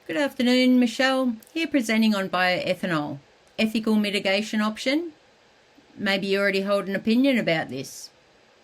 Good afternoon, Michelle, here presenting on bioethanol. Ethical mitigation option? Maybe you already hold an opinion about this.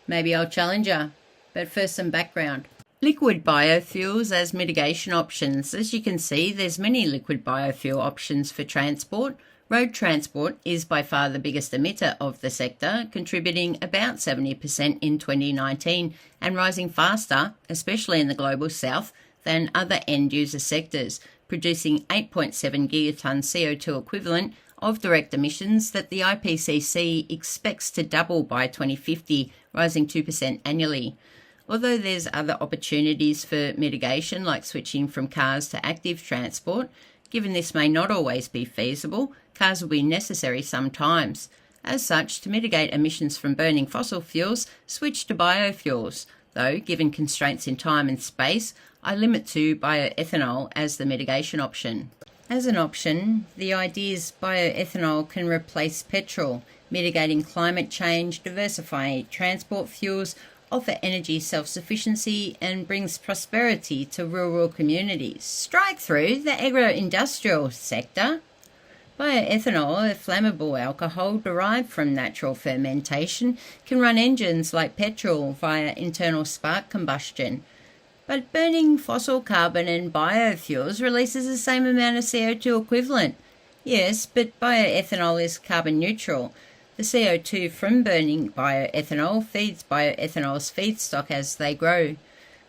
Maybe I'll challenge you. But first, some background. Liquid biofuels as mitigation options. As you can see, there's many liquid biofuel options for transport. Road transport is by far the biggest emitter of the sector, contributing about 70% in 2019 and rising faster, especially in the global south, than other end-user sectors, producing 8.7 gigatons CO2 equivalent of direct emissions that the IPCC expects to double by 2050, rising 2% annually. Although there's other opportunities for mitigation, like switching from cars to active transport, given this may not always be feasible, cars will be necessary sometimes. As such, to mitigate emissions from burning fossil fuels, switch to biofuels. Though, given constraints in time and space, I limit to bioethanol as the mitigation option. As an option, the idea is bioethanol can replace petrol, mitigating climate change, diversifying transport fuels, offer energy self-sufficiency, and brings prosperity to rural communities. Strike through the agro-industrial sector. Bioethanol, a flammable alcohol derived from natural fermentation, can run engines like petrol via internal spark combustion. But burning fossil carbon and biofuels releases the same amount of CO2 equivalent. Yes, but bioethanol is carbon neutral. The CO2 from burning bioethanol feeds bioethanol's feedstock as they grow.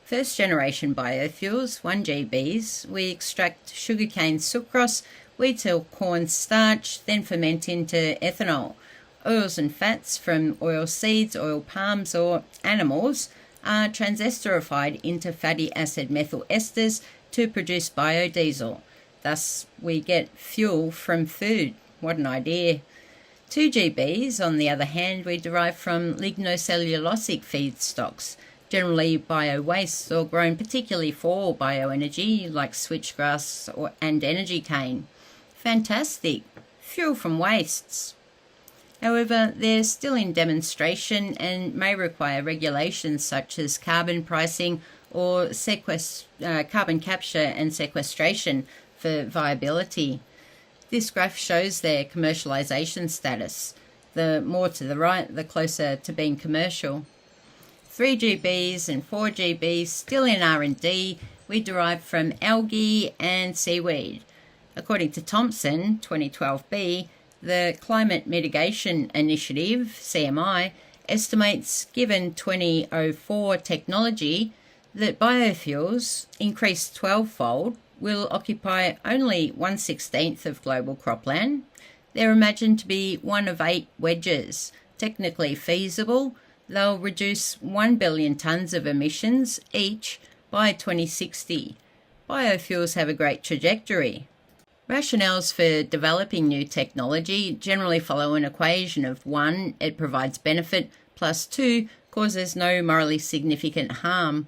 First generation biofuels, 1GBs, we extract sugarcane sucrose, wheat or corn starch, then ferment into ethanol. Oils and fats from oil seeds, oil palms or animals are transesterified into fatty acid methyl esters to produce biodiesel. Thus, we get fuel from food. What an idea. 2GBs, on the other hand, we derive from lignocellulosic feedstocks, generally bio-wastes or grown particularly for bioenergy like switchgrass and energy cane. Fantastic. Fuel from wastes. However, they're still in demonstration and may require regulations such as carbon pricing or carbon capture and sequestration for viability. This graph shows their commercialization status. The more to the right, the closer to being commercial. 3GBs and 4GBs still in R&D, we derive from algae and seaweed. According to Thompson, 2012b, the Climate Mitigation Initiative, CMI, estimates, given 2004 technology, that biofuels, increased 12-fold, will occupy only 1/16 of global cropland. They're imagined to be one of 8 wedges. Technically feasible, they'll reduce 1 billion tonnes of emissions each by 2060. Biofuels have a great trajectory. Rationales for developing new technology generally follow an equation of 1, it provides benefit, plus 2, causes no morally significant harm.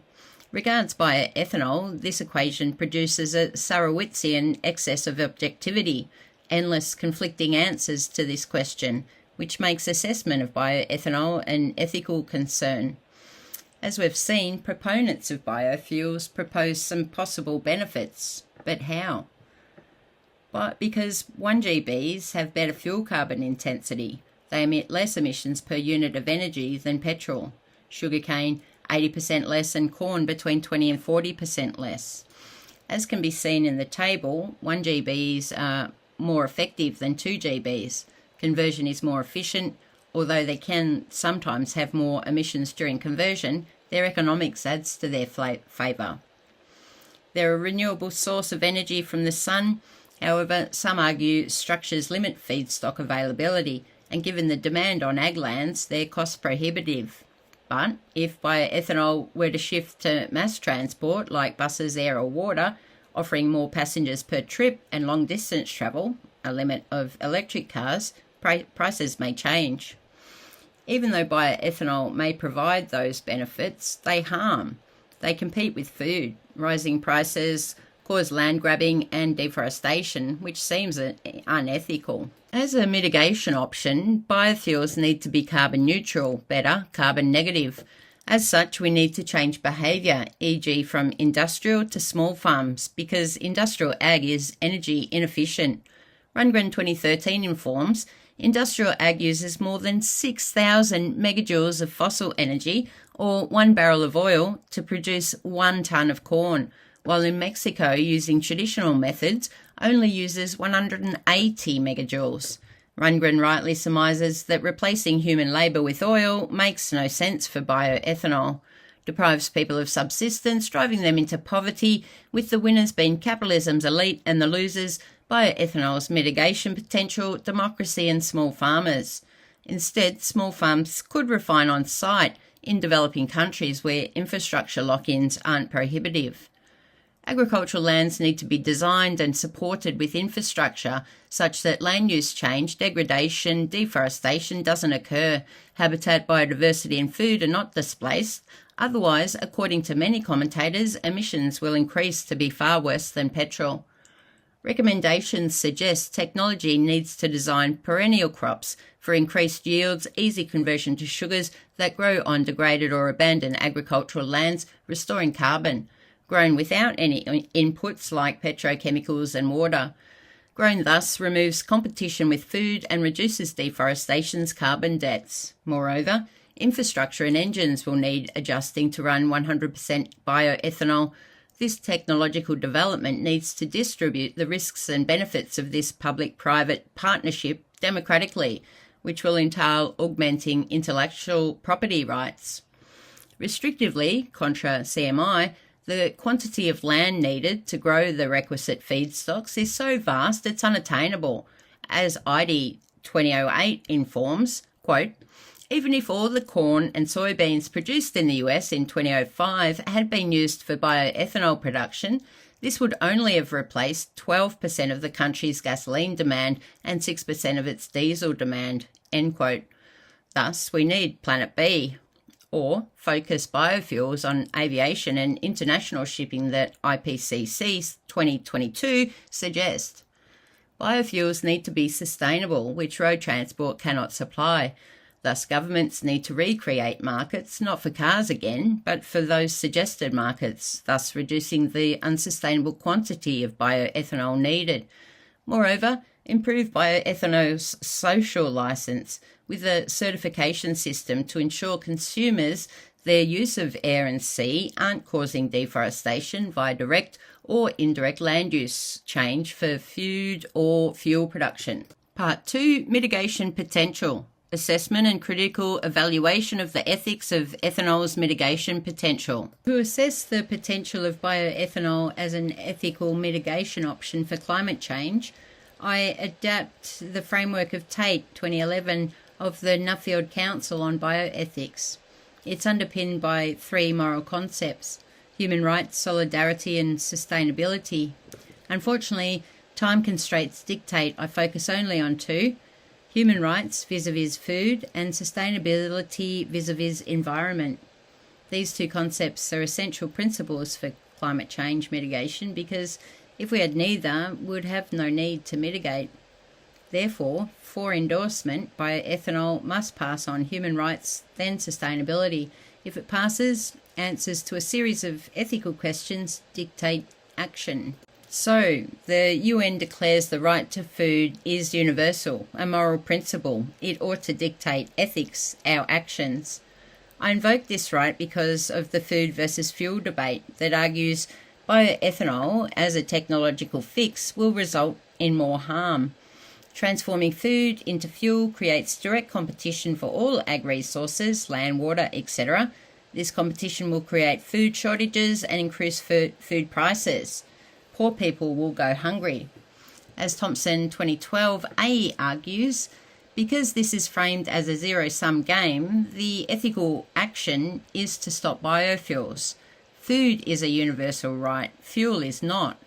Regards bioethanol, this equation produces a Sarowitzian excess of objectivity, endless conflicting answers to this question, which makes assessment of bioethanol an ethical concern. As we've seen, proponents of biofuels propose some possible benefits, but how? But because 1GBs have better fuel carbon intensity. They emit less emissions per unit of energy than petrol. Sugarcane, 80% less, and corn between 20 and 40% less. As can be seen in the table, 1GBs are more effective than 2GBs. Conversion is more efficient. Although they can sometimes have more emissions during conversion, their economics adds to their favour. They're a renewable source of energy from the sun. However, some argue structures limit feedstock availability, and given the demand on ag lands, they're cost prohibitive. But if bioethanol were to shift to mass transport like buses, air or water, offering more passengers per trip and long distance travel, a limit of electric cars, prices may change. Even though bioethanol may provide those benefits, they harm. They compete with food. Rising prices cause land grabbing and deforestation, which seems unethical. As a mitigation option, biofuels need to be carbon neutral, better, carbon negative. As such, we need to change behaviour, e.g. from industrial to small farms, because industrial ag is energy inefficient. Rundgren 2013 informs industrial ag uses more than 6,000 megajoules of fossil energy, or 1 barrel of oil, to produce 1 tonne of corn, while in Mexico, using traditional methods, only uses 180 megajoules. Rundgren rightly surmises that replacing human labour with oil makes no sense for bioethanol, deprives people of subsistence, driving them into poverty, with the winners being capitalism's elite and the losers, bioethanol's mitigation potential, democracy and small farmers. Instead, small farms could refine on site in developing countries where infrastructure lock-ins aren't prohibitive. Agricultural lands need to be designed and supported with infrastructure such that land use change, degradation, deforestation doesn't occur, habitat, biodiversity and food are not displaced. Otherwise, according to many commentators, emissions will increase to be far worse than petrol. Recommendations suggest technology needs to design perennial crops for increased yields, easy conversion to sugars that grow on degraded or abandoned agricultural lands, restoring carbon. Grown without any inputs like petrochemicals and water. Grown thus removes competition with food and reduces deforestation's carbon debts. Moreover, infrastructure and engines will need adjusting to run 100% bioethanol. This technological development needs to distribute the risks and benefits of this public-private partnership democratically, which will entail augmenting intellectual property rights. Restrictively, contra CMI, the quantity of land needed to grow the requisite feedstocks is so vast it's unattainable. As ID 2008 informs, quote, even if all the corn and soybeans produced in the US in 2005 had been used for bioethanol production, this would only have replaced 12% of the country's gasoline demand and 6% of its diesel demand, end quote. Thus, we need Planet B, or focus biofuels on aviation and international shipping that IPCC 2022 suggests. Biofuels need to be sustainable, which road transport cannot supply. Thus, governments need to recreate markets, not for cars again, but for those suggested markets, thus reducing the unsustainable quantity of bioethanol needed. Moreover, improve bioethanol's social licence with a certification system to ensure consumers their use of air and sea aren't causing deforestation via direct or indirect land use change for food or fuel production. Part 2, Mitigation Potential. Assessment and critical evaluation of the ethics of ethanol's mitigation potential. To assess the potential of bioethanol as an ethical mitigation option for climate change, I adapt the framework of Tate 2011 of the Nuffield Council on Bioethics. It's underpinned by 3 moral concepts: human rights, solidarity and sustainability. Unfortunately, time constraints dictate I focus only on 2: human rights vis-a-vis food and sustainability vis-a-vis environment. These 2 concepts are essential principles for climate change mitigation because if we had neither, we'd have no need to mitigate. Therefore, for endorsement, bioethanol must pass on human rights, then sustainability. If it passes, answers to a series of ethical questions dictate action. So, the UN declares the right to food is universal, a moral principle. It ought to dictate ethics, our actions. I invoke this right because of the food versus fuel debate that argues bioethanol as a technological fix will result in more harm. Transforming food into fuel creates direct competition for all ag resources, land, water, etc. This competition will create food shortages and increase food prices. Poor people will go hungry. As Thompson 2012a argues, because this is framed as a zero-sum game, the ethical action is to stop biofuels. Food is a universal right, fuel is not.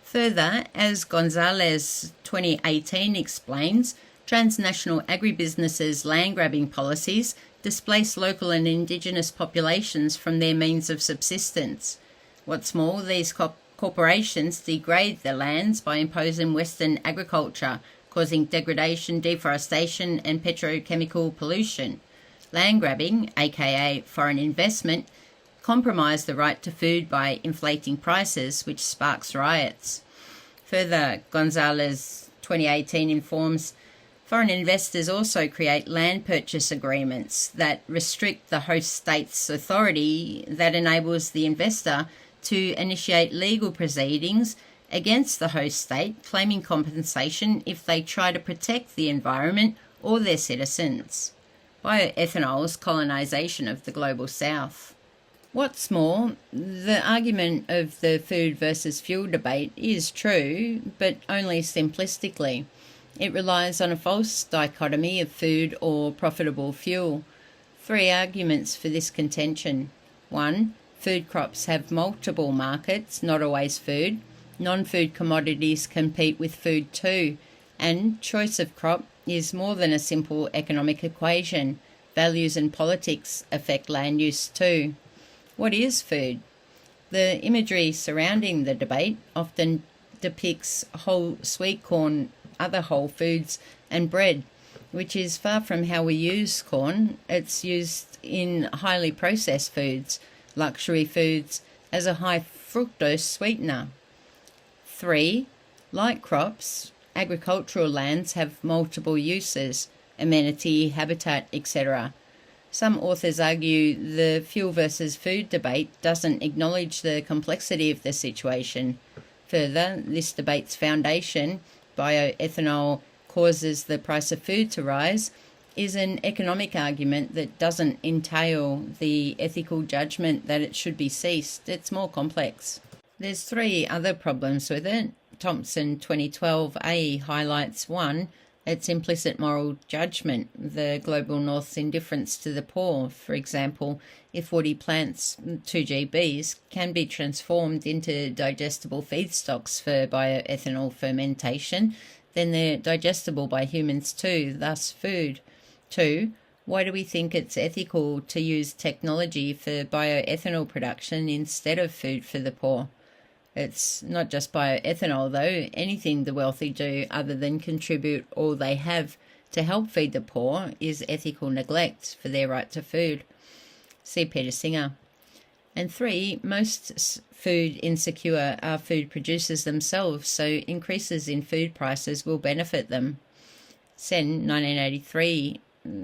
Further, as Gonzalez 2018 explains, transnational agribusinesses' land-grabbing policies displace local and indigenous populations from their means of subsistence. What's more, these corporations degrade their lands by imposing Western agriculture, causing degradation, deforestation and petrochemical pollution. Land grabbing, aka foreign investment, compromise the right to food by inflating prices, which sparks riots. Further, Gonzalez 2018 informs foreign investors also create land purchase agreements that restrict the host state's authority, that enables the investor to initiate legal proceedings against the host state, claiming compensation if they try to protect the environment or their citizens. Bioethanol's colonisation of the global south. What's more, the argument of the food versus fuel debate is true, but only simplistically. It relies on a false dichotomy of food or profitable fuel. 3 arguments for this contention. 1. Food crops have multiple markets, not always food. Non-food commodities compete with food too. And choice of crop is more than a simple economic equation. Values and politics affect land use too. What is food? The imagery surrounding the debate often depicts whole sweet corn, other whole foods, and bread, which is far from how we use corn. It's used in highly processed foods, luxury foods, as a high fructose sweetener. 3. Like crops, agricultural lands have multiple uses, amenity, habitat, etc. Some authors argue the fuel versus food debate doesn't acknowledge the complexity of the situation. Further, this debate's foundation, bioethanol causes the price of food to rise, is an economic argument that doesn't entail the ethical judgment that it should be ceased. It's more complex. There's 3 other problems with it. Thompson 2012A highlights 1, its implicit moral judgment, the global north's indifference to the poor. For example, if woody plants, 2GBs, can be transformed into digestible feedstocks for bioethanol fermentation, then they're digestible by humans too, thus food. 2. Why do we think it's ethical to use technology for bioethanol production instead of food for the poor? It's not just bioethanol though. Anything the wealthy do other than contribute all they have to help feed the poor is ethical neglect for their right to food. See Peter Singer. And 3, most food insecure are food producers themselves, so increases in food prices will benefit them. Sen, 1983,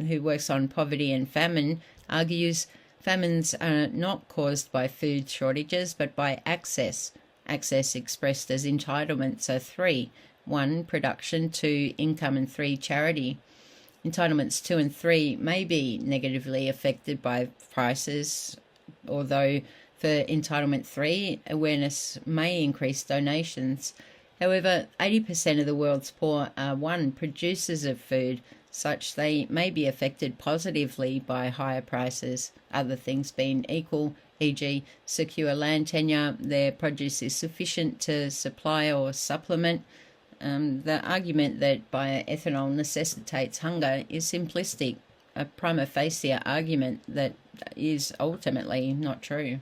who works on poverty and famine, argues famines are not caused by food shortages but by access. Access expressed as entitlements are 3. 1, production, 2, income, and 3, charity. Entitlements 2 and 3 may be negatively affected by prices, although for entitlement 3, awareness may increase donations. However, 80% of the world's poor are 1, producers of food, such they may be affected positively by higher prices, other things being equal, e.g. secure land tenure, their produce is sufficient to supply or supplement. The argument that bioethanol necessitates hunger is simplistic, a prima facie argument that is ultimately not true.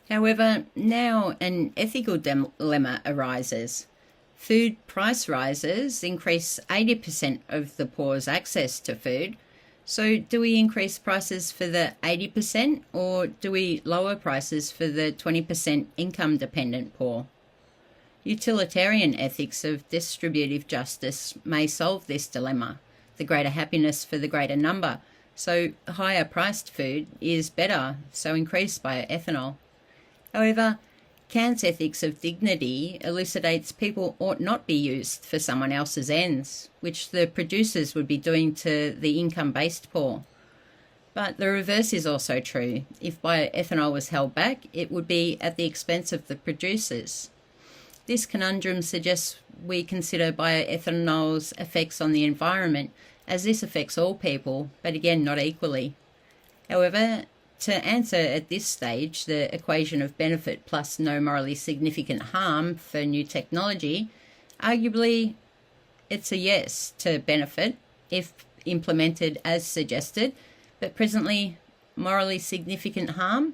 However, now an ethical dilemma arises. Food price rises increase 80% of the poor's access to food. So do we increase prices for the 80% or do we lower prices for the 20% income-dependent poor? Utilitarian ethics of distributive justice may solve this dilemma, the greater happiness for the greater number. So higher priced food is better, so increase bioethanol. However, Kant's ethics of dignity elucidates people ought not be used for someone else's ends, which the producers would be doing to the income-based poor. But the reverse is also true. If bioethanol was held back, it would be at the expense of the producers. This conundrum suggests we consider bioethanol's effects on the environment, as this affects all people, but again not equally. However, to answer at this stage the equation of benefit plus no morally significant harm for new technology, arguably it's a yes to benefit if implemented as suggested, but presently morally significant harm?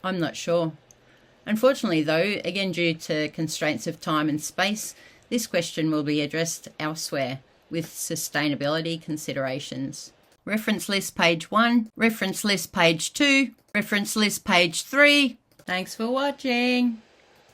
I'm not sure. Unfortunately though, again due to constraints of time and space, this question will be addressed elsewhere with sustainability considerations. reference list page 1, reference list page 2, reference list page 3. Thanks for watching.